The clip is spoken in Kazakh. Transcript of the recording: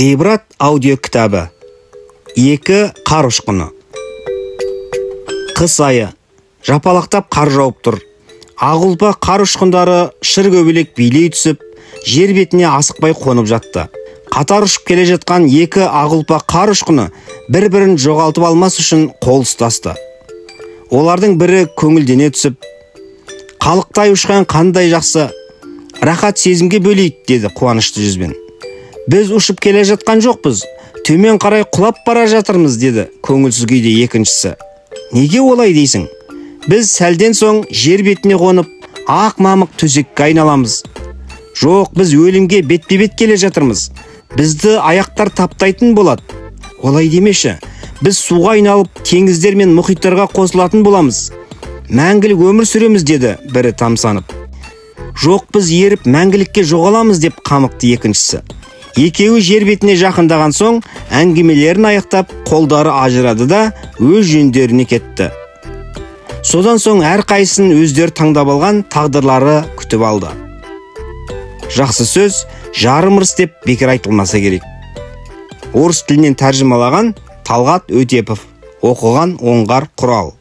Ғибрат аудио кітабы. 2 қар ұшқыны. Қыс айы. Жапалақтап қар жауып тұр. Ақ-ұлпа қар ұшқындары шыр көбелек билей түсіп, жер бетіне асықпай қонып жатты. Қатар ұшып келе жатқан 2 ақ-ұлпа қар ұшқыны бір-бірін жоғалтып алмас үшін қол ұстасты. Олардың бірі көңілдене түсіп, қалықтай ұшқан қандай жақсы, рахат сезімге бөлейік, деді қуанышты жүзбен. Біз ұшып келе жатқан жоқпыз, төмен қарай құлап бара жатырмыз, деді көңілсіз күйде екіншісі. Неге олай дейсің? Біз сәлден соң жер бетіне қонып, ақ мамық төсекке айналамыз. Жоқ, біз өлімге бетпе-бет келе жатырмыз. Бізді аяқтар таптайтын болады. Олай демеші. Біз суға айналып, теңіздер мен мұхиттарға қосылатын боламыз. Мәңгілік өмір сүреміз, деді бірі тамсанып. Жоқ, біз еріп мәңгілікке жоғаламыз, деп қамықты екіншісі. Екеуі жер бетіне жақындаған соң, әңгімелерін аяқтап, қолдары ажырады да өз жөндеріне кетті. Содан соң әрқайсысын өздері таңдап алған тағдырлары күтіп алды. Жақсы сөз жарым ырыс деп бекер айтылмаса керек. Орыс тілінен тәржімалаған Талғат Өтепов. Оқыған Оңғар Құрал.